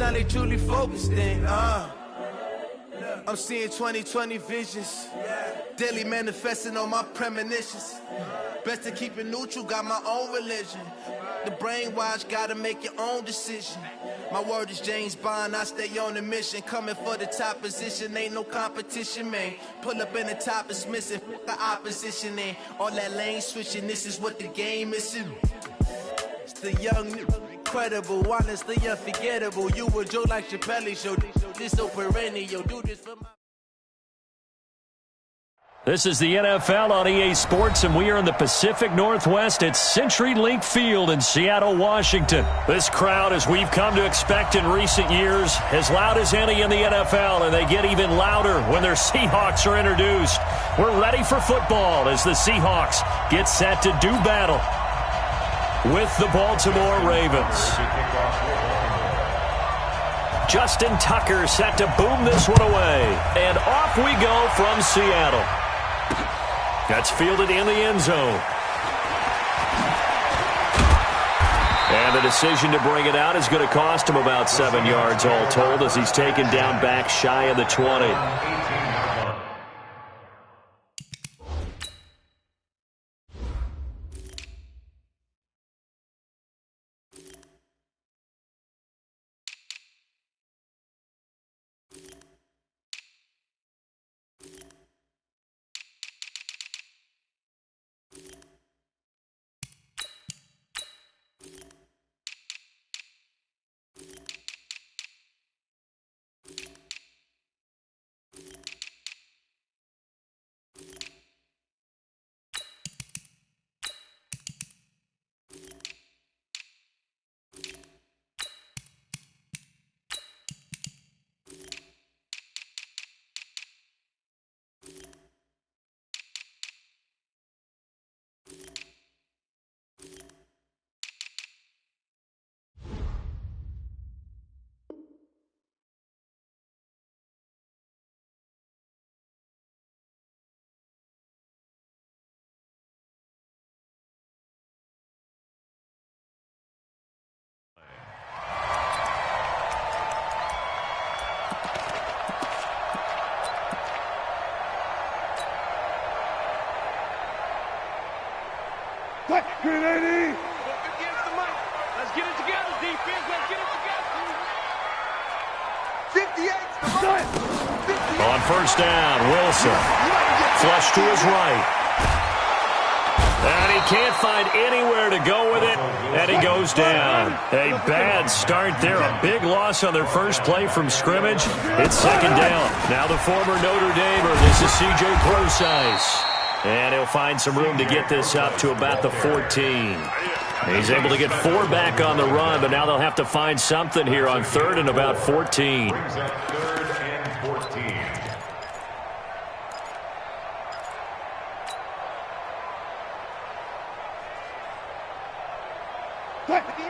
now they truly focused in. I'm seeing 2020 visions. Daily manifesting on my premonitions. Best to keep it neutral, got my own religion. The brainwash, gotta make your own decision. My word is James Bond, I stay on the mission. Coming for the top position, ain't no competition, man. Pull up in the top is missing, the opposition in. All that lane switching, this is what the game is. It's the young, incredible, honestly unforgettable. You were Joe like Chappelle show. This so perennial, do this for my... This is the NFL on EA Sports, and we are in the Pacific Northwest at CenturyLink Field in Seattle, Washington. This crowd, as we've come to expect in recent years, as loud as any in the NFL, and they get even louder when their Seahawks are introduced. We're ready for football as the Seahawks get set to do battle with the Baltimore Ravens. Justin Tucker set to boom this one away, and off we go from Seattle. That's fielded in the end zone. And the decision to bring it out is going to cost him about 7 yards all told as he's taken down back shy of the 20. Green 80! Let's get it together, defense. Let's get it together. 58! On first down, Wilson. Flush to his right. And he can't find anywhere to go with it, and he goes down. A bad start there, a big loss on their first play from scrimmage. It's second down. Now the former Notre Damer, this is C.J. Procise. And he'll find some room to get this up to about the 14. He's able to get 4 back on the run, but now they'll have to find something here on third and about 14. Brings up 3rd and 14.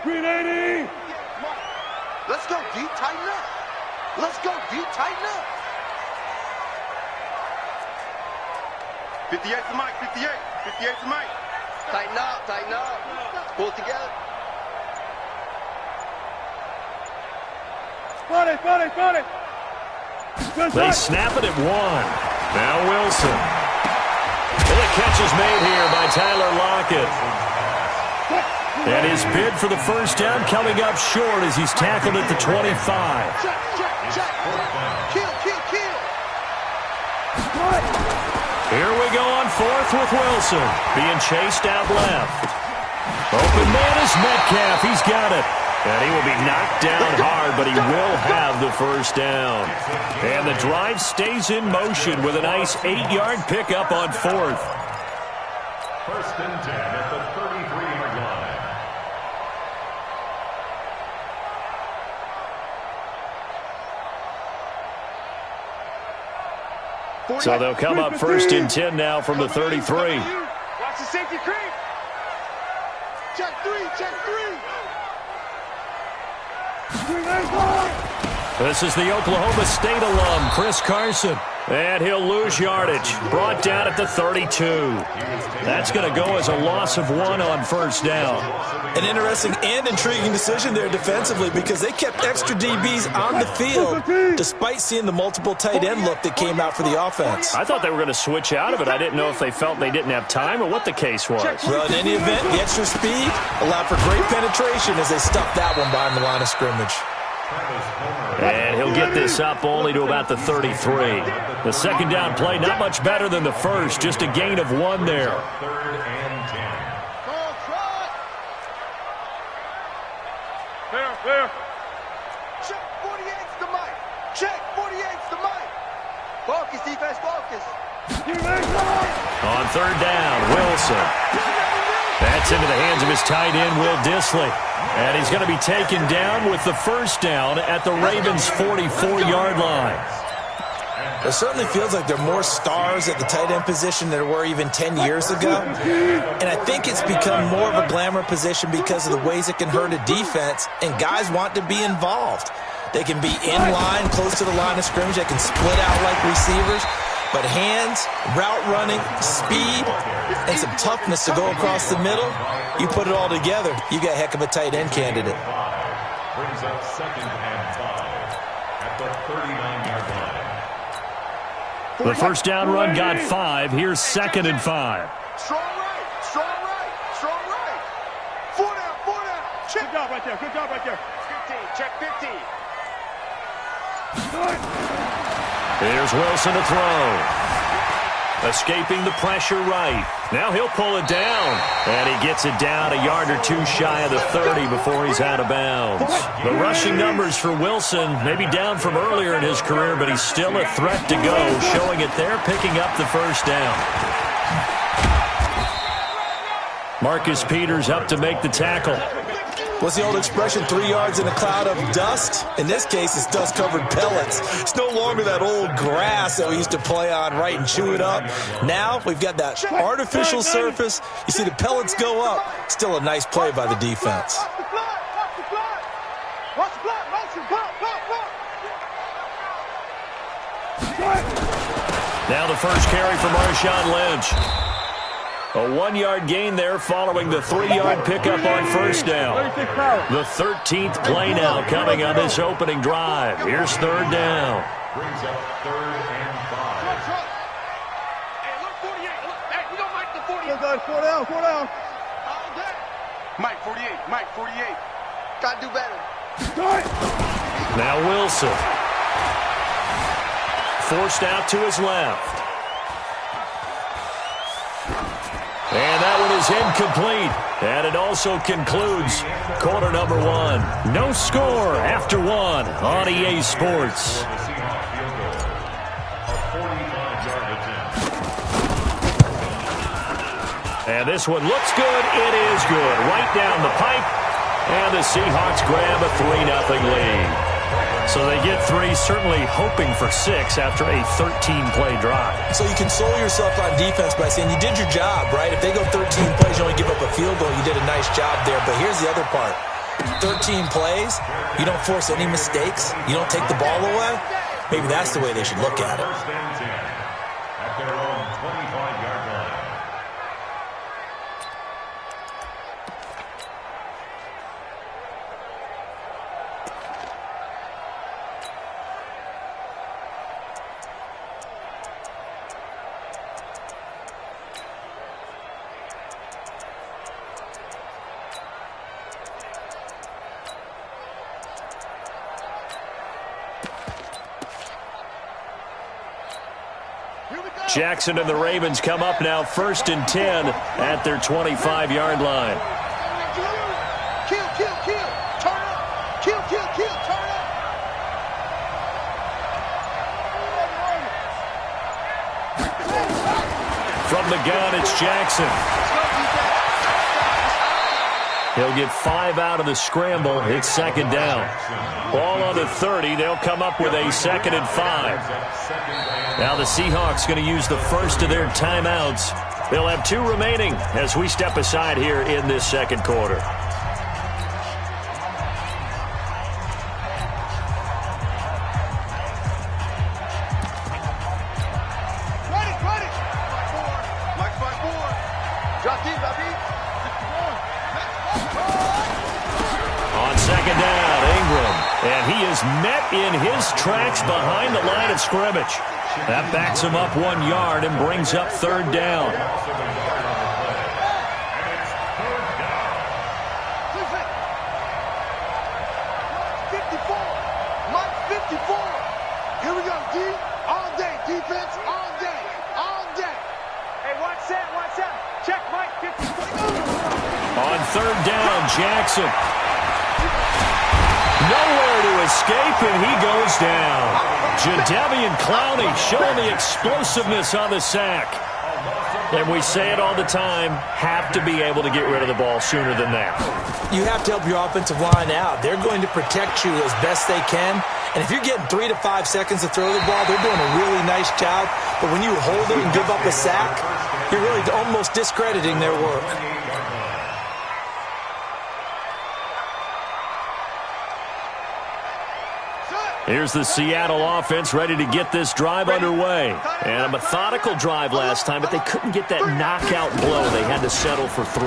Green 80! Let's go, D. Tighten up. Let's go, D. Tighten up. 58 to Mike, 58. 58 to Mike. Tighten up, tighten up. Pull it together. Got it. They snap it at 1. Now Wilson. And the catch is made here by Tyler Lockett. And his bid for the first down coming up short as he's tackled at the 25. Check. Kill. Here we go on fourth with Wilson. Being chased out left. Open man is Metcalf. He's got it. And he will be knocked down hard, but he will have the first down. And the drive stays in motion with a nice 8-yard pickup on fourth. First and 10 at the 33-yard line. So they'll come up first and 10 now from the 33. Watch the safety creep. Check three. This is the Oklahoma State alum, Chris Carson. And he'll lose yardage. Brought down at the 32. That's going to go as a loss of 1 on first down. An interesting and intriguing decision there defensively because they kept extra DBs on the field despite seeing the multiple tight end look that came out for the offense. I thought they were going to switch out of it. I didn't know if they felt they didn't have time or what the case was. Well, in any event, the extra speed allowed for great penetration as they stuffed that one behind the line of scrimmage. And he'll get this up only to about the 33. The second down play, not much better than the first, just a gain of 1 there. Third and 10. There. Check 48's the mic. Check 48's the mic. Focus, defense, focus. On third down, Wilson. That's into the hands of his tight end, Will Dissly. And he's going to be taken down with the first down at the Ravens' 44-yard line. It certainly feels like there are more stars at the tight end position than there were even 10 years ago. And I think it's become more of a glamour position because of the ways it can hurt a defense, and guys want to be involved. They can be in line, close to the line of scrimmage. They can split out like receivers. But hands, route running, speed, and some toughness to go across the middle, you put it all together, you got a heck of a tight end candidate. Brings up 2nd and 5 at the 39-yard line. The first down run got 5. Here's 2nd and 5. Strong right, strong right, strong right. 4 down, 4 down. Check. Good job right there. 15, check 15. Here's Wilson to throw. Escaping the pressure right. Now he'll pull it down. And he gets it down a yard or 2 shy of the 30 before he's out of bounds. The rushing numbers for Wilson may be down from earlier in his career, but he's still a threat to go, showing it there, picking up the first down. Marcus Peters up to make the tackle. What's the old expression, 3 yards in a cloud of dust? In this case, it's dust-covered pellets. It's no longer that old grass that we used to play on, right, and chew it up. Now we've got that artificial surface. You see the pellets go up. Still a nice play by the defense. Now the first carry for Marshawn Lynch. A 1-yard gain there following the 3-yard pickup on first down. The 13th play now coming on this opening drive. Here's third down. Brings up 3rd and 5. Hey, look, 48. Look, hey, we don't like the 48. 4 down. Mike, 48. Mike, 48. Gotta do better. Now Wilson. Forced out to his left. And that one is incomplete. And it also concludes quarter number 1. No score after 1 on EA Sports. And this one looks good. It is good. Right down the pipe. And the Seahawks grab a 3-0 lead. So they get 3, certainly hoping for 6 after a 13-play drive. So you console yourself on defense by saying you did your job, right? If they go 13 plays, you only give up a field goal, you did a nice job there. But here's the other part. 13 plays, you don't force any mistakes, you don't take the ball away. Maybe that's the way they should look at it. First and 10 at their own 25-yard line. Jackson and the Ravens come up now 1st and 10 at their 25-yard line. Kill, turn up. Kill, turn up. From the gun, it's Jackson. He'll get 5 out of the scramble. It's 2nd down. Ball on the 30. They'll come up with a 2nd and 5. Now the Seahawks going to use the first of their timeouts. They'll have 2 remaining as we step aside here in this second quarter. set in his tracks behind the line of scrimmage. That backs him up 1 yard and brings up third down. Here we go, D. All day. Defense, all day. All day. Hey, watch that. Check, Mike. 54. On third down, Jackson. Nowhere to escape, and he goes down. Jadeveon Clowney showing the explosiveness on the sack. And we say it all the time, have to be able to get rid of the ball sooner than that. You have to help your offensive line out. They're going to protect you as best they can. And if you're getting 3 to 5 seconds to throw the ball, they're doing a really nice job. But when you hold it and give up a sack, you're really almost discrediting their work. Here's the Seattle offense ready to get this drive underway. And a methodical drive last time, but they couldn't get that knockout blow. They had to settle for 3.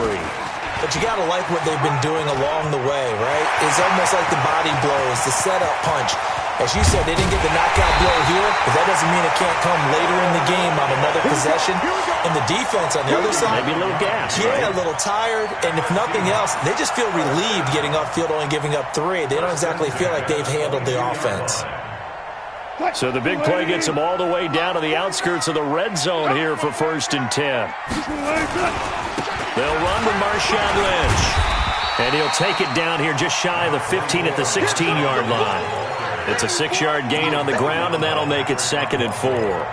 But you got to like what they've been doing along the way, right? It's almost like the body blows, the setup punch. As you said, they didn't get the knockout blow here, but that doesn't mean it can't come later in the game on another possession. And the defense on the other side, maybe a little gas. Yeah, right? A little tired. And if nothing else, they just feel relieved getting upfield, only giving up 3. They don't exactly feel like they've handled the offense. So the big play gets them all the way down to the outskirts of the red zone here for 1st and 10. They'll run with Marshawn Lynch. And he'll take it down here just shy of the 15 at the 16-yard line. It's a 6-yard gain on the ground, and that'll make it 2nd and 4.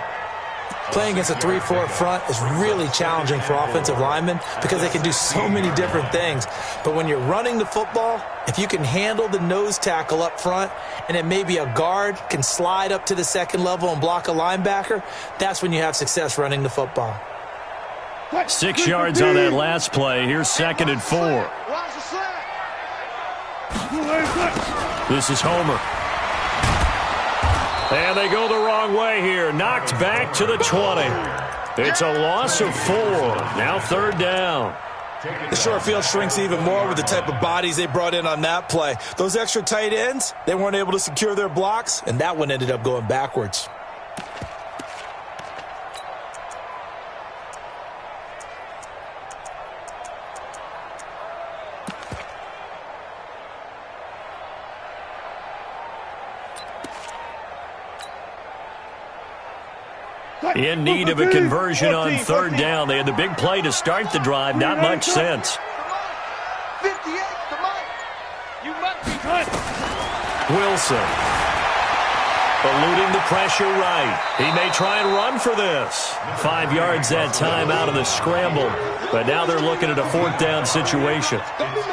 Playing against a 3-4 front is really challenging for offensive linemen because they can do so many different things. But when you're running the football, if you can handle the nose tackle up front and then maybe a guard can slide up to the second level and block a linebacker, that's when you have success running the football. 6 yards on that last play. Here's 2nd and 4. This is Homer. And they go the wrong way here. Knocked back to the 20. It's a loss of 4. Now 3rd down. The short field shrinks even more with the type of bodies they brought in on that play. Those extra tight ends, they weren't able to secure their blocks, and that one ended up going backwards. In need of a conversion on 3rd down. They had the big play to start the drive. Not much sense. 58 to Mike. You must be good. Wilson. Eluding the pressure right. He may try and run for this. 5 yards that time out of the scramble. But now they're looking at a 4th down situation.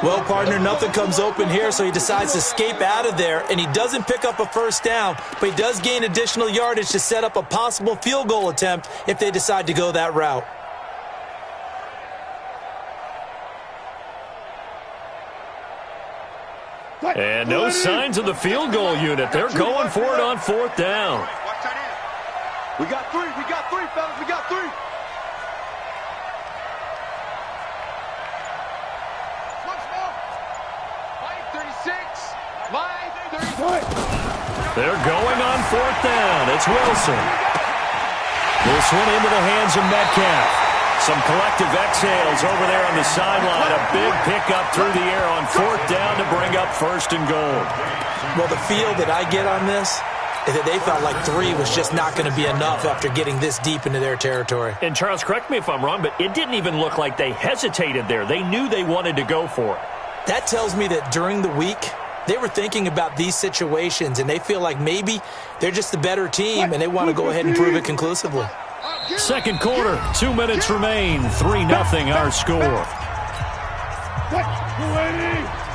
Well, partner, nothing comes open here, so he decides to escape out of there, and he doesn't pick up a 1st down, but he does gain additional yardage to set up a possible field goal attempt if they decide to go that route. And no signs of the field goal unit. They're going for it on 4th down. We got 3, fellas, we got 3. Once more. Mike 36, Mike 36. They're going on 4th down. It's Wilson. This one into the hands of Metcalf. Some collective exhales over there on the sideline. A big pickup through the air on 4th down to bring up 1st and goal. Well, the feel that I get on this is that they felt like 3 was just not going to be enough after getting this deep into their territory. And Charles, correct me if I'm wrong, but it didn't even look like they hesitated there. They knew they wanted to go for it. That tells me that during the week, they were thinking about these situations, and they feel like maybe they're just the better team, and they want to go ahead and prove it conclusively. 2nd quarter, 2 minutes remain, 3-0 our score.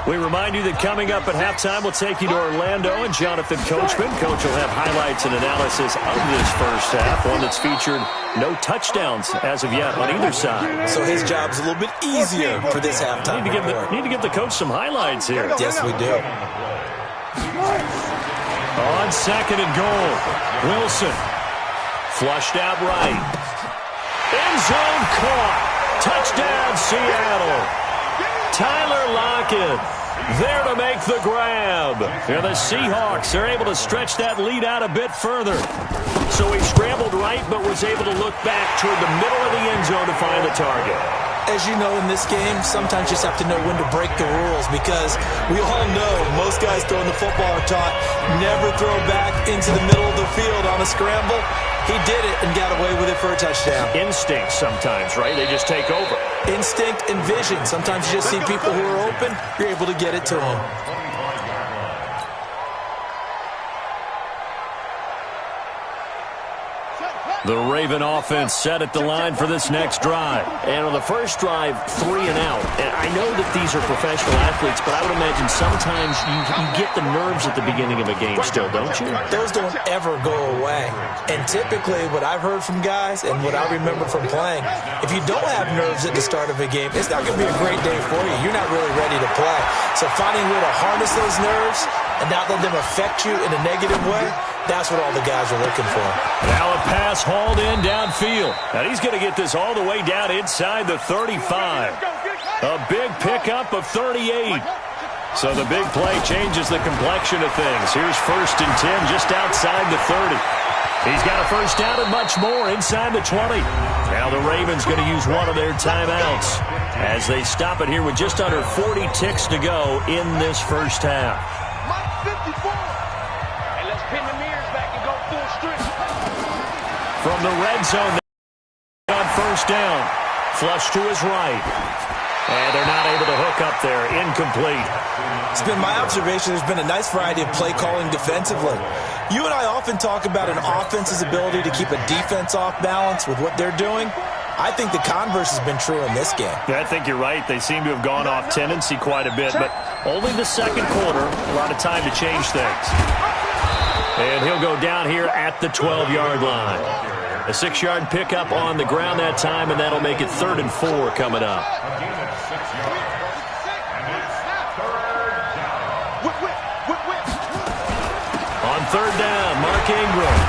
We remind you that coming up at halftime, we'll take you to Orlando and Jonathan Coachman. Coach will have highlights and analysis of this first half, one that's featured no touchdowns as of yet on either side. So his job's a little bit easier for this halftime. Need to give the coach some highlights here. Yes, we do. On 2nd and goal, Wilson. Flushed out right. End zone caught. Touchdown, Seattle. Tyler Lockett there to make the grab. And the Seahawks are able to stretch that lead out a bit further. So he scrambled right, but was able to look back toward the middle of the end zone to find the target. As you know, in this game, sometimes you just have to know when to break the rules, because we all know most guys throwing the football are taught never throw back into the middle of the field on a scramble. He did it and got away with it for a touchdown. Instinct sometimes, right? They just take over. Instinct and vision. Sometimes you just see people who are open, you're able to get it to them. The Raven offense set at the line for this next drive. And on the first drive, 3 and out. And I know that these are professional athletes, but I would imagine sometimes you get the nerves at the beginning of a game still, don't you? Those don't ever go away. And typically what I've heard from guys and what I remember from playing, if you don't have nerves at the start of a game, it's not going to be a great day for you. You're not really ready to play. So finding a way to harness those nerves and not let them affect you in a negative way, that's what all the guys are looking for. Now a pass hauled in downfield. And he's going to get this all the way down inside the 35. A big pickup of 38. So the big play changes the complexion of things. Here's 1st and 10 just outside the 30. He's got a first down and much more inside the 20. Now the Ravens going to use one of their timeouts as they stop it here with just under 40 ticks to go in this first half. From the red zone on first down. Flush to his right. And they're not able to hook up there. Incomplete. It's been my observation there's been a nice variety of play calling defensively. You and I often talk about an offense's ability to keep a defense off balance with what they're doing. I think the converse has been true in this game. Yeah, I think you're right. They seem to have gone off tendency quite a bit, but only the second quarter. A lot of time to change things. And he'll go down here at the 12-yard line. A 6-yard pickup on the ground that time, and that'll make it 3rd and 4 coming up. On 3rd down, Mark Ingram.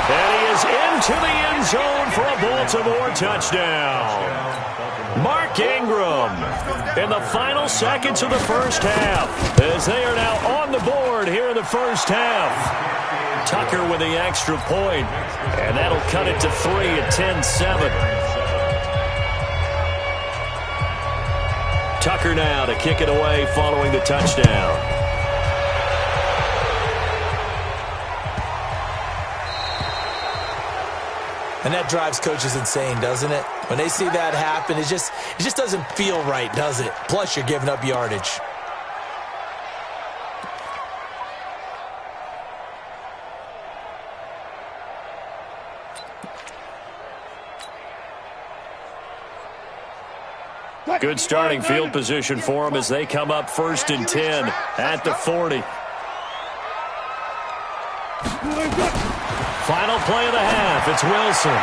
And he is into the end zone for a Baltimore touchdown. Mark Ingram in the final seconds of the first half, as they are now on the board here in the first half. Tucker with the extra point, and that'll cut it to 3 at 10-7. Tucker now to kick it away following the touchdown. And that drives coaches insane, doesn't it? When they see that happen, it just doesn't feel right, does it? Plus, you're giving up yardage. Good starting field position for them as they come up 1st and 10 at the 40. Final play of the half. It's Wilson.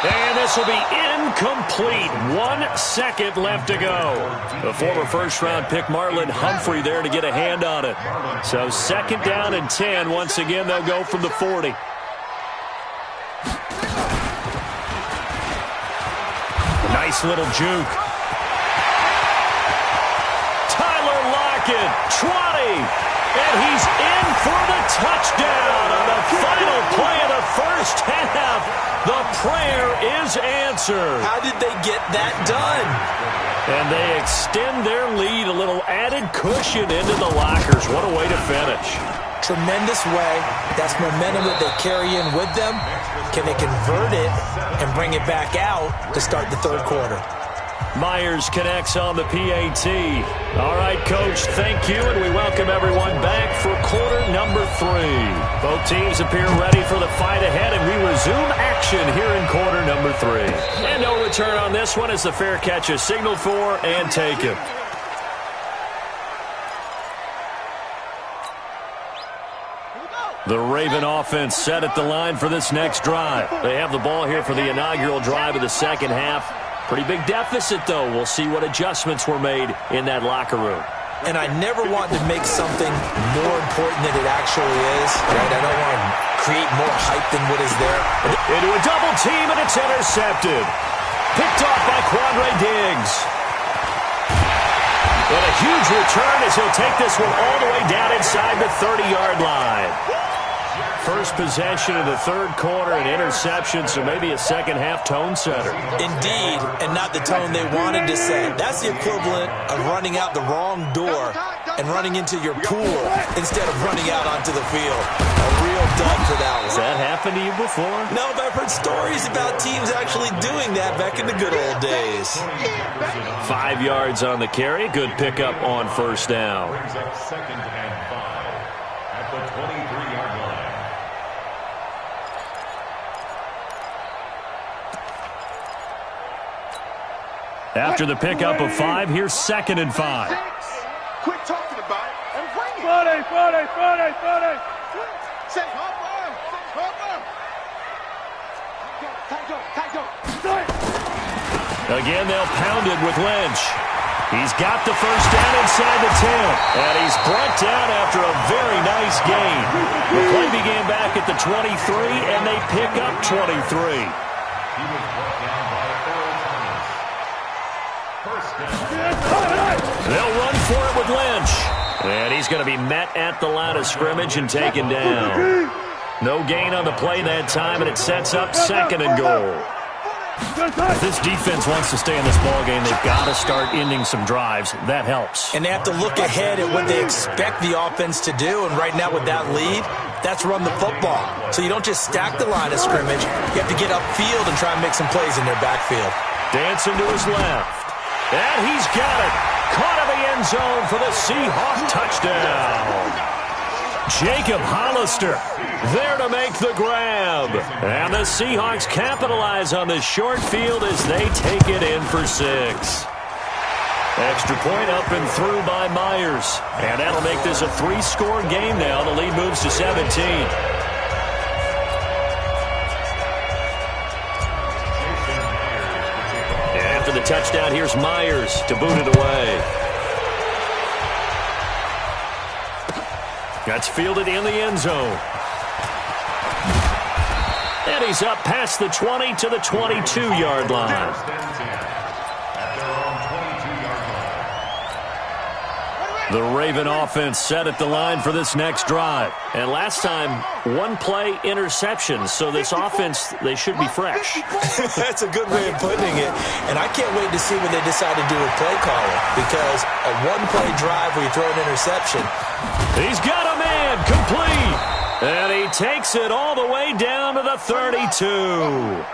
And this will be incomplete. 1 second left to go. The former first-round pick Marlon Humphrey there to get a hand on it. So 2nd down and 10. Once again, they'll go from the 40. Nice little juke. Lockett, 20, and he's in for the touchdown on the final play of the first half. The prayer is answered. How did they get that done? And they extend their lead, a little added cushion into the lockers. What a way to finish. Tremendous way. That's momentum that they carry in with them. Can they convert it and bring it back out to start the 3rd quarter? Myers connects on the PAT. All right, Coach, thank you, and we welcome everyone back for quarter number 3. Both teams appear ready for the fight ahead, and we resume action here in quarter number 3. And no return on this one as the fair catch is signaled for and taken. The Raven offense set at the line for this next drive. They have the ball here for the inaugural drive of the second half. Pretty big deficit, though. We'll see what adjustments were made in that locker room. And I never want to make something more important than it actually is. Right? I don't want to create more hype than what is there. Into a double team, and it's intercepted. Picked off by Quandre Diggs. And a huge return as he'll take this one all the way down inside the 30-yard line. First possession of the third quarter, an interception, so maybe a second-half tone setter. Indeed, and not the tone they wanted to set. That's the equivalent of running out the wrong door and running into your pool instead of running out onto the field. A real dud for that one. Has that happened to you before? No, but I've heard stories about teams actually doing that back in the good old days. 5 yards on the carry. Good pickup on first down. Brings up 2nd and 5 at the 23-yard line. After the pickup of 5, here's 2nd and 5. Quit talking about it and bring it. 40. Say, hopper. Go. Again, they'll pound it with Lynch. He's got the first down inside the 10. And he's brought down after a very nice gain. The play began back at the 23, and they pick up 23. He was brought down by Earl Thomas. First down. They'll run for it with Lynch. And he's going to be met at the line of scrimmage and taken down. No gain on the play that time, and it sets up 2nd and goal. If this defense wants to stay in this ballgame, they've got to start ending some drives. That helps. And they have to look ahead at what they expect the offense to do. And right now with that lead, that's run the football. So you don't just stack the line of scrimmage. You have to get upfield and try and make some plays in their backfield. Dancing to his left. And he's got it. Caught in the end zone for the Seahawk touchdown. Jacob Hollister there to make the grab. And the Seahawks capitalize on this short field as they take it in for 6. Extra point up and through by Myers. And that'll make this a 3-score game now. The lead moves to 17. After the touchdown, here's Myers to boot it away. That's fielded in the end zone. And he's up past the 20 to the 22-yard line. The Raven offense set at the line for this next drive. And last time, 1-play interception. So this offense, they should be fresh. That's a good way of putting it. And I can't wait to see what they decide to do with play calling. Because a 1-play drive where you throw an interception. He's got a man complete. And he takes it all the way down to the 32.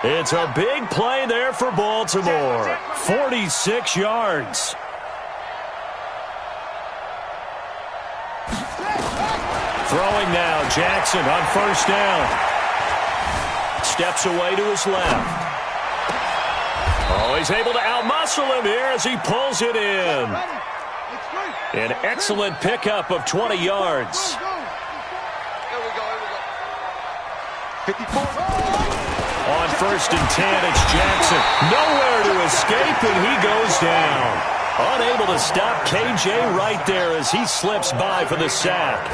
It's a big play there for Baltimore. 46 yards. Throwing now, Jackson on first down. Steps away to his left. Oh, he's able to outmuscle him here as he pulls it in. An excellent pickup of 20 yards. 54. On first and 10, it's Jackson. Nowhere to escape, and he goes down. Unable to stop KJ right there as he slips by for the sack.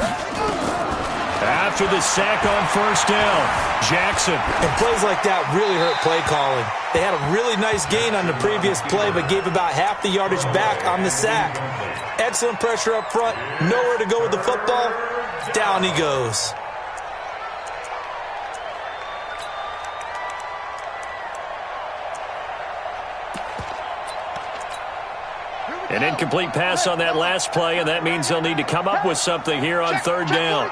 After the sack on first down, Jackson. And plays like that really hurt play calling. They had a really nice gain on the previous play, but gave about half the yardage back on the sack. Excellent pressure up front. Nowhere to go with the football. Down he goes. An incomplete pass on that last play, and that means they'll need to come up with something here on third down.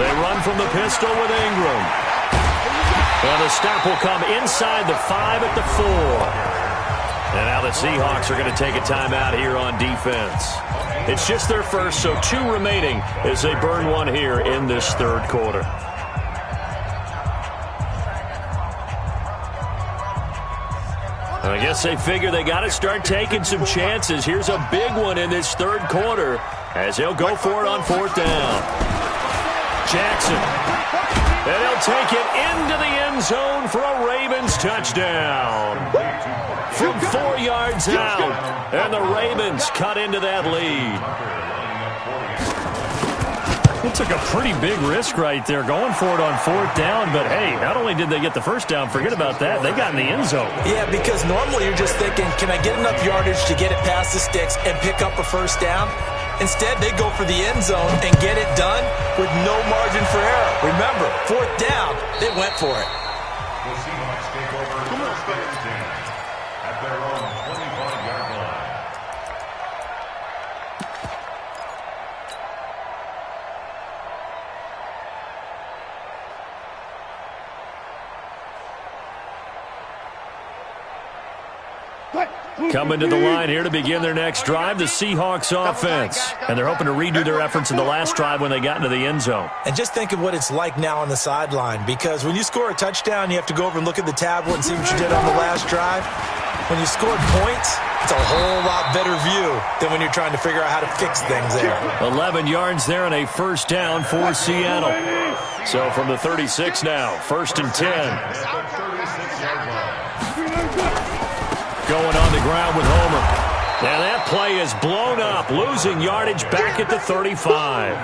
They run from the pistol with Ingram. And the stop will come inside the 5 at the 4. And now the Seahawks are going to take a timeout here on defense. It's just their first, so 2 remaining as they burn one here in this third quarter. I guess they figure they got to start taking some chances. Here's a big one in this third quarter as they'll go for it on fourth down. Jackson. And he'll take it into the end zone for a Ravens touchdown. From 4 yards out. And the Ravens cut into that lead. It took a pretty big risk right there, going for it on 4th down. But, hey, not only did they get the first down, forget about that, they got in the end zone. Yeah, because normally you're just thinking, can I get enough yardage to get it past the sticks and pick up a first down? Instead, they go for the end zone and get it done with no margin for error. Remember, 4th down, they went for it. The Seahawks take over first and 10 at their own 25-yard line. Coming to the line here to begin their next drive, the Seahawks offense. And they're hoping to redo their efforts in the last drive when they got into the end zone. And just think of what it's like now on the sideline, because when you score a touchdown, you have to go over and look at the tablet and see what you did on the last drive. When you scored points, it's a whole lot better view than when you're trying to figure out how to fix things there. 11 yards there and a first down for Seattle. So from the 36 now, 1st and 10. Going on the ground with Homer. Now that play is blown up, losing yardage back at the 35.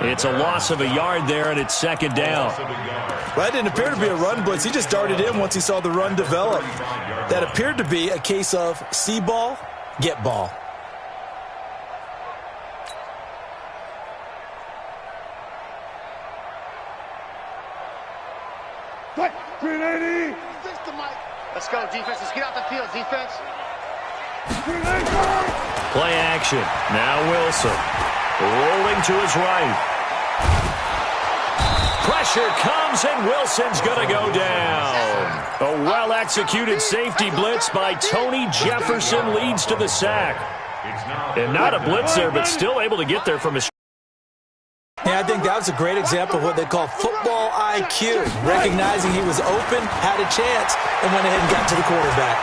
It's a loss of a yard there, and it's 2nd down. Well, that didn't appear to be a run blitz. He just darted in once he saw the run develop. That appeared to be a case of see ball, get ball. Let's go, defense. Let's get out the field, defense. Play action. Now Wilson. Rolling to his right. Pressure comes, and Wilson's going to go down. A well-executed safety blitz by Tony Jefferson leads to the sack. And not a blitz there, but still able to get there from his... Yeah, I think that was a great example of what they call football IQ. Recognizing he was open, had a chance, and went ahead and got to the quarterback.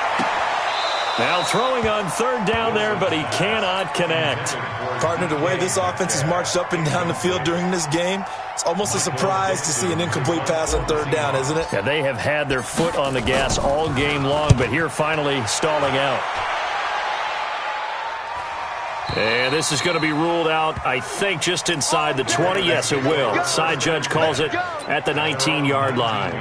Now throwing on 3rd down there, but he cannot connect. Partner, the way this offense has marched up and down the field during this game, it's almost a surprise to see an incomplete pass on 3rd down, isn't it? Yeah, they have had their foot on the gas all game long, but here finally stalling out. And this is going to be ruled out, I think, just inside the 20. Yes, it will. Side judge calls it at the 19-yard line.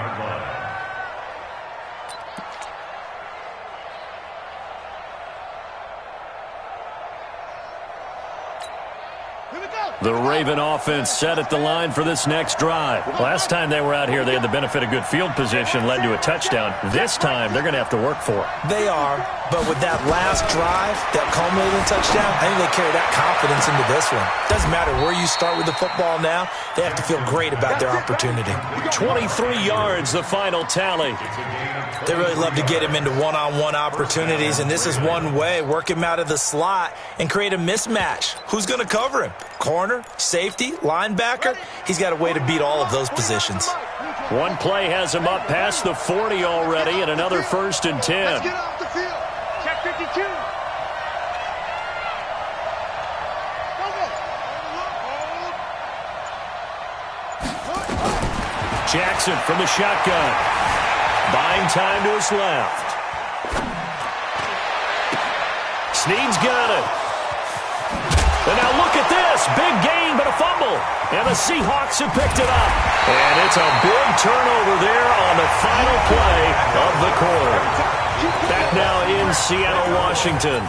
The Raven offense set at the line for this next drive. Last time they were out here, they had the benefit of good field position, led to a touchdown. This time, they're going to have to work for it. They are, but with that last drive, that culminating touchdown, I think they carry that confidence into this one. Doesn't matter where you start with the football now, they have to feel great about their opportunity. 23 yards, the final tally. They really love to get him into one-on-one opportunities, and this is one way. Work him out of the slot and create a mismatch. Who's going to cover him? Corner, safety, linebacker? He's got a way to beat all of those positions. One play has him up past the 40 already, and another 1st and 10. Let's get off the field. Check 52. Jackson from the shotgun. Buying time to his left. Snead's got it. And now look at this. Big gain, but a fumble. And the Seahawks have picked it up. And it's a big turnover there on the final play of the quarter. Back now in Seattle, Washington.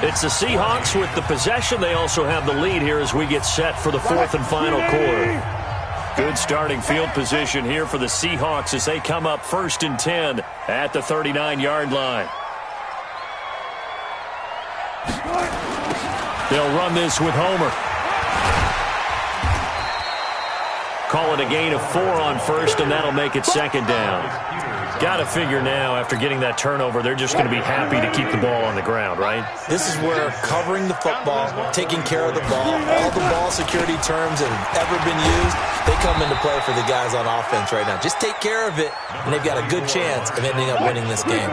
It's the Seahawks with the possession. They also have the lead here as we get set for the 4th and final quarter. Good starting field position here for the Seahawks as they come up 1st and 10 at the 39-yard line. They'll run this with Homer. Call it a gain of 4 on 1st, and that'll make it 2nd down. Got to figure now, after getting that turnover, they're just going to be happy to keep the ball on the ground, right? This is where covering the football, taking care of the ball, all the ball security terms that have ever been used, they come into play for the guys on offense right now. Just take care of it, and they've got a good chance of ending up winning this game.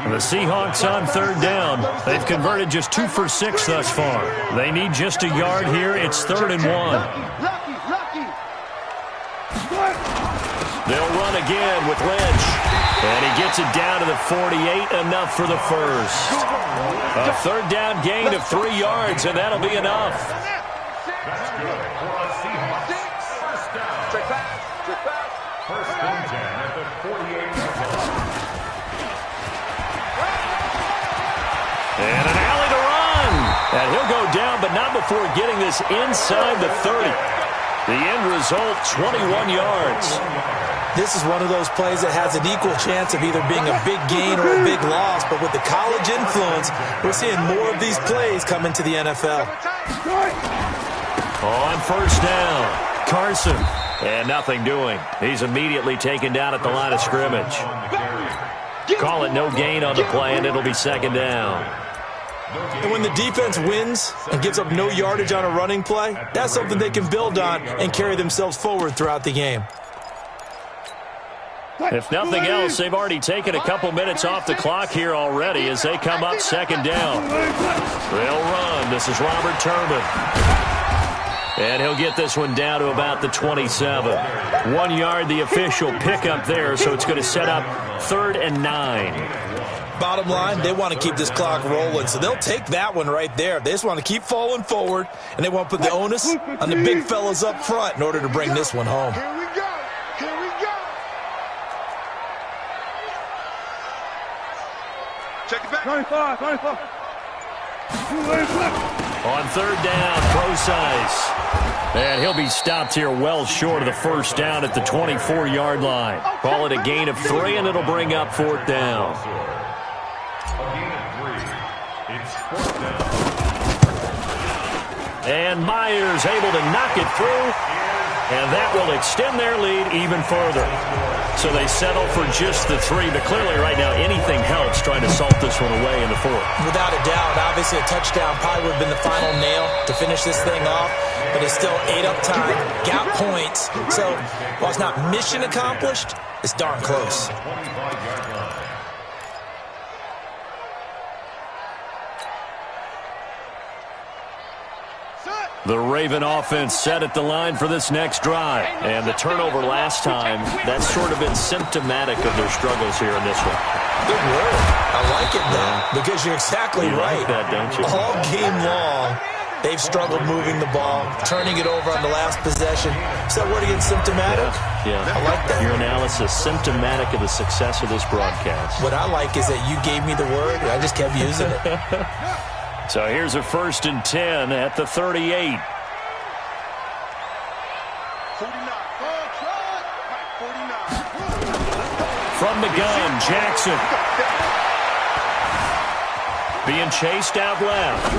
And the Seahawks on 3rd down. They've converted just 2 for 6 thus far. They need just a yard here. It's 3rd and 1. They'll run again with Lynch. And he gets it down to the 48, enough for the first. A 3rd down gain of 3 yards, and that'll be enough. That's good for a Seahawks. First down. Trick pass. Trick pass. First and 10 at the 48-yard line. And an alley to run. And he'll go down, but not before getting this inside the 30. The end result, 21 yards. This is one of those plays that has an equal chance of either being a big gain or a big loss, but with the college influence, we're seeing more of these plays come into the NFL. On first down, Carson. And nothing doing. He's immediately taken down at the line of scrimmage. Call it no gain on the play, and it'll be second down. And when the defense wins and gives up no yardage on a running play, that's something they can build on and carry themselves forward throughout the game. If nothing else, they've already taken a couple minutes off the clock here already as they come up second down. They'll run. This is Robert Turbin. And he'll get this one down to about the 27. 1 yard, the official pickup there, so it's going to set up 3rd and 9. Bottom line, they want to keep this clock rolling, so they'll take that one right there. They just want to keep falling forward, and they want to put the onus on the big fellas up front in order to bring this one home. Here we go. Here we go. Check it back. 95. On third down, Procise. And he'll be stopped here well short of the first down at the 24-yard line. Call it a gain of 3, and it'll bring up 4th down. A gain of 3. It's 4th down. And Myers able to knock it through, and that will extend their lead even further. So they settle for just the 3, but clearly right now anything helps trying to salt this one away in the 4th. Without a doubt, obviously a touchdown probably would have been the final nail to finish this thing off, but it's still 8 up time, got points. So while it's not mission accomplished, it's darn close. 25-yard line. The Raven offense set at the line for this next drive. And the turnover last time, that's sort of been symptomatic of their struggles here in this one. Good word. I like it now, because you're exactly right. Like that, don't you? All game long, they've struggled moving the ball, turning it over on the last possession. So what again, symptomatic? Yeah. I like that. Your analysis, symptomatic of the success of this broadcast. What I like is that you gave me the word, and I just kept using it. So here's a 1st and 10 at the 38. 49. From the gun, Jackson. Being chased out left.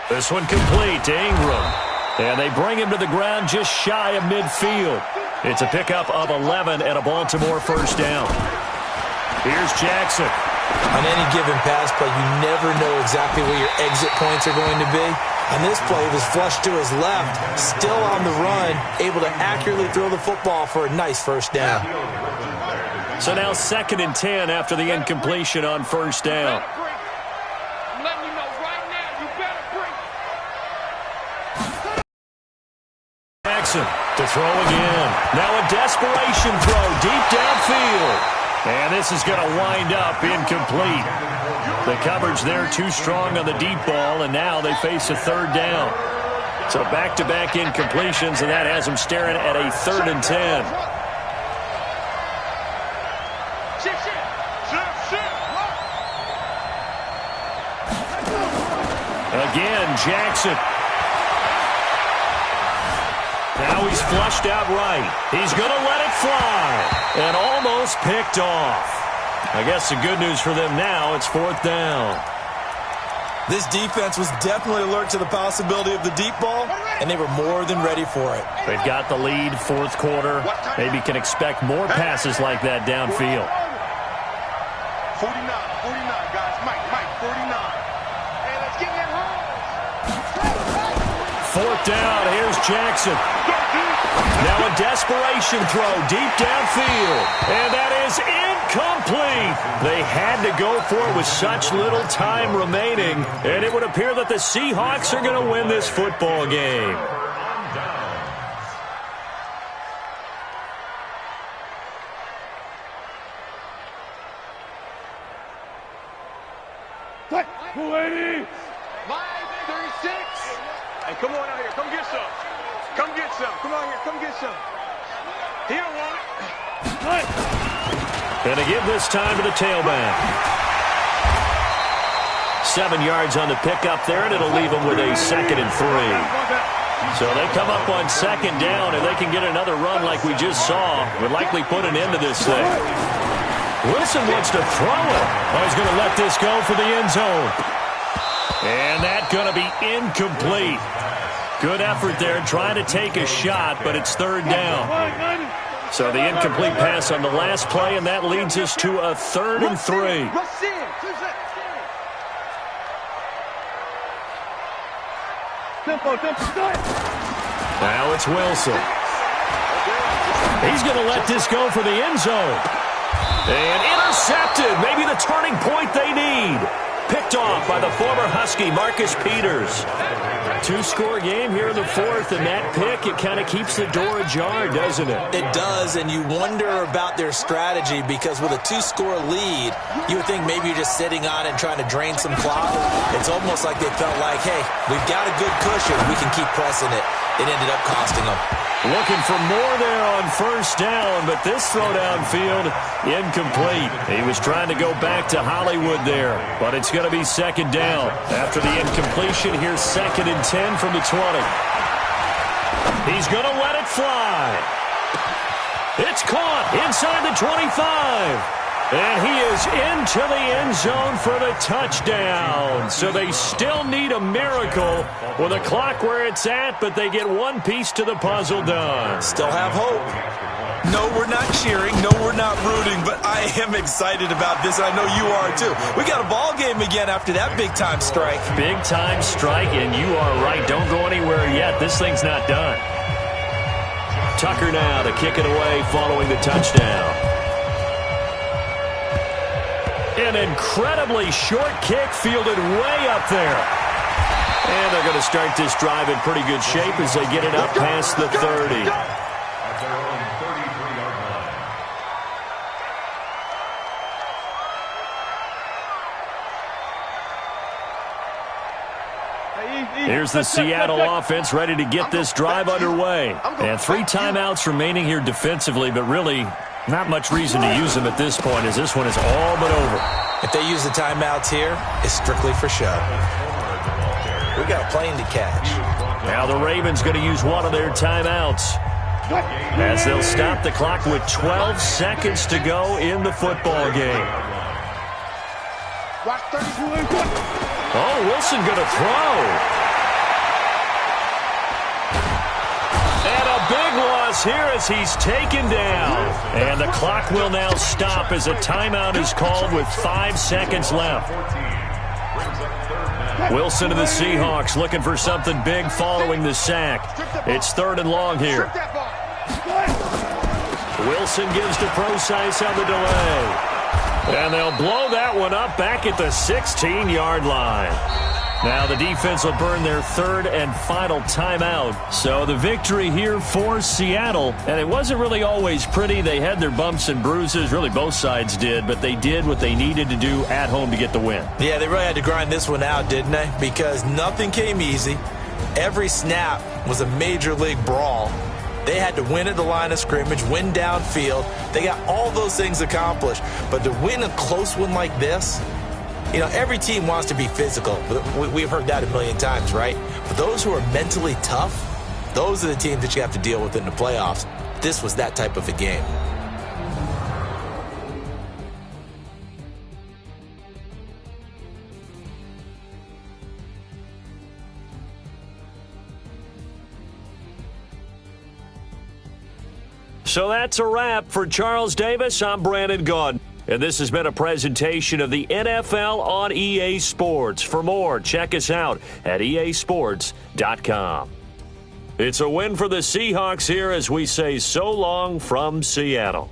This one complete to Ingram. And they bring him to the ground just shy of midfield. It's a pickup of 11 and a Baltimore first down. Here's Jackson. On any given pass play, you never know exactly where your exit points are going to be. On this play, it was flushed to his left, still on the run, able to accurately throw the football for a nice first down. So now 2nd and 10 after the incompletion on first down. I'm letting you know right now, you better break. Jackson to throw again. Now a desperation throw deep downfield. And this is going to wind up incomplete. The coverage there too strong on the deep ball, and now they face a 3rd down. So back-to-back incompletions, and that has them staring at a 3rd and 10. Again, Jackson. Now he's flushed out right. He's going to let it fly. And almost picked off. I guess the good news for them now, it's 4th down. This defense was definitely alert to the possibility of the deep ball, and they were more than ready for it. They've got the lead, 4th quarter. Maybe can expect more passes like that downfield. 49, guys. Mike, 49. Hey, let's get that home. 4th down, here's Jackson. Now a desperation throw deep downfield. And that is incomplete. They had to go for it with such little time remaining. And it would appear that the Seahawks are going to win this football game. Line 36. Hey, come on out here. Come get some. Come get some. Come on here. Come get some. He don't want it. And to give this time to the tailback. 7 yards on the pickup there, and it'll leave them with a 2nd and 3. So they come up on 2nd down, and they can get another run like we just saw. Would likely put an end to this thing. Wilson wants to throw it. Oh, he's going to let this go for the end zone. And that's going to be incomplete. Good effort there, trying to take a shot, but it's 3rd down. So the incomplete pass on the last play, and that leads us to a 3rd and 3. Now it's Wilson. He's going to let this go for the end zone. And intercepted. Maybe the turning point they need. Picked off by the former Husky, Marcus Peters. 2-score game here in the 4th, and that pick, it kind of keeps the door ajar, doesn't it? It does, and you wonder about their strategy because with a 2-score lead, you would think maybe you're just sitting on it and trying to drain some clock. It's almost like they felt like, hey, we've got a good cushion. We can keep pressing it. It ended up costing them. Looking for more there on 1st down, but this throw downfield, incomplete. He was trying to go back to Hollywood there, but it's going to be 2nd down. After the incompletion, here's 2nd and 10 from the 20. He's going to let it fly. It's caught inside the 25. And he is into the end zone for the touchdown. So they still need a miracle with a clock where it's at, but they get one piece to the puzzle done. Still have hope. No, we're not cheering. No, we're not rooting, but I am excited about this, and I know you are too. We got a ball game again after that big-time strike. Big-time strike, and you are right. Don't go anywhere yet. This thing's not done. Tucker now to kick it away following the touchdown. An incredibly short kick fielded way up there. And they're going to start this drive in pretty good shape as they get it up past the 30. Here's the Seattle offense ready to get this drive underway. And 3 timeouts remaining here defensively, but really not much reason to use them at this point as this one is all but over. If they use the timeouts here, it's strictly for show. We got a plane to catch. Now the Ravens going to use one of their timeouts as they'll stop the clock with 12 seconds to go in the football game. Oh, Wilson going to throw. And a big loss here as he's taken down. And the clock will now stop as a timeout is called with 5 seconds left. Wilson to the Seahawks looking for something big following the sack. It's 3rd and long here. Wilson gives to Procise on the delay. And they'll blow that one up back at the 16-yard line. Now the defense will burn their 3rd and final timeout. So the victory here for Seattle. And it wasn't really always pretty. They had their bumps and bruises. Really both sides did. But they did what they needed to do at home to get the win. Yeah, they really had to grind this one out, didn't they? Because nothing came easy. Every snap was a major league brawl. They had to win at the line of scrimmage, win downfield. They got all those things accomplished. But to win a close one like this, you know, every team wants to be physical. We've heard that a million times, right? But those who are mentally tough, those are the teams that you have to deal with in the playoffs. This was that type of a game. So that's a wrap for Charles Davis. I'm Brandon Gaudin. And this has been a presentation of the NFL on EA Sports. For more, check us out at easports.com. It's a win for the Seahawks here as we say so long from Seattle.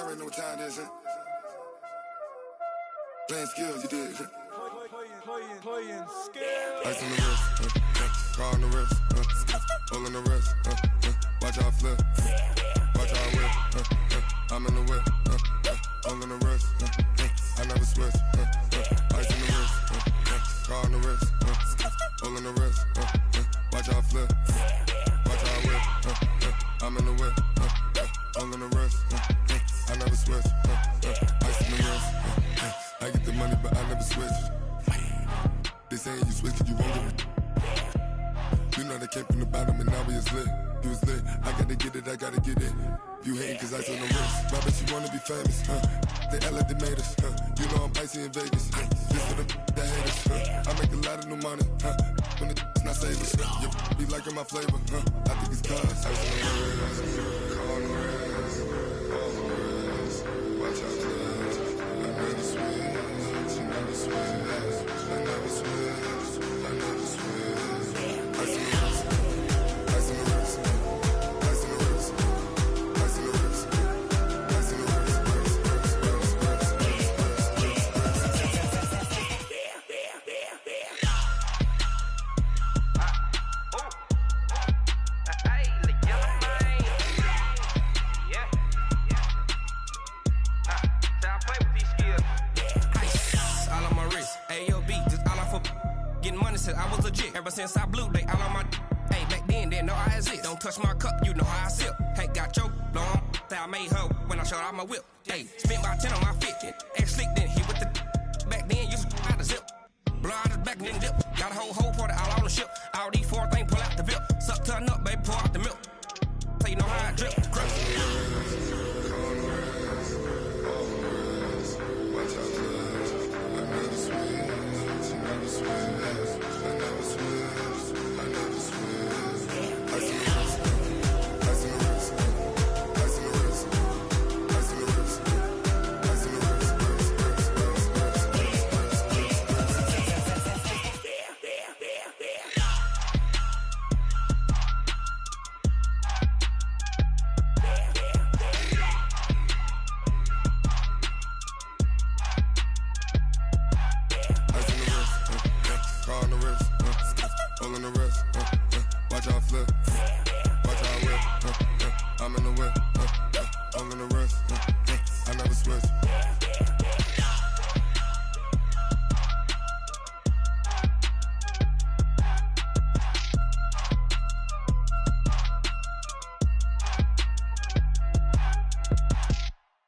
already know what time it is, huh? Playing skills, you did. Playing skills. Ice on the wrist, car on the wrist, hole in the wrist, watch how I flip, watch how I whip, I'm in the whip, hole in the wrist, I never switch, ice on the wrist, car on the wrist, hole in the wrist, watch how I flip, watch how I whip, I'm in the whip, hole in the wrist, I never switch, ice on the wrist, I get the money but I never switch. They saying you switch cause you won't get it. You know they came from the bottom and now we is lit. You was lit, I gotta get it, I gotta get it. You hating cause ice on the wrist. My bitch, you wanna be famous, They act like they made us, You know I'm icy in Vegas, This for the that hate us, I make a lot of new money, When it's not savers, You be liking my flavor, I think it's cause ice on the wrist, car on the wrist, all on the wrist. Watch out, cuz I never switch, you never switch. I never switch, I never switch. Ice in the wrist, ice in the wrist, ice in the wrist, ice in the wrist, ice in the I was legit. Ever since I blew, they all on my hey, back then, didn't know I exist. Don't touch my cup, you know how I sip. Hey, got choked, long. Say I made her when I showed out my whip. Hey, spent about 10 on my 50. Ex slick, then hit with the back then, used to out the zip. Blow out the back, then dip. Got a whole party all on the ship. All these 4 things, pull out the VIP. Suck, turn up, baby, pour out the milk. So you know how I drip. Crush. Watch out, cuz I never switch, you never switch. I never switch, I never switch. Ice in the wrist, ice in the wrist, ice in the wrist, ice in the wrist, ice in the wrist, car on the wrist, hole in the wrist, watch how I flip, watch how I whip, I'm in the whip, hole in the wrist, I never switch.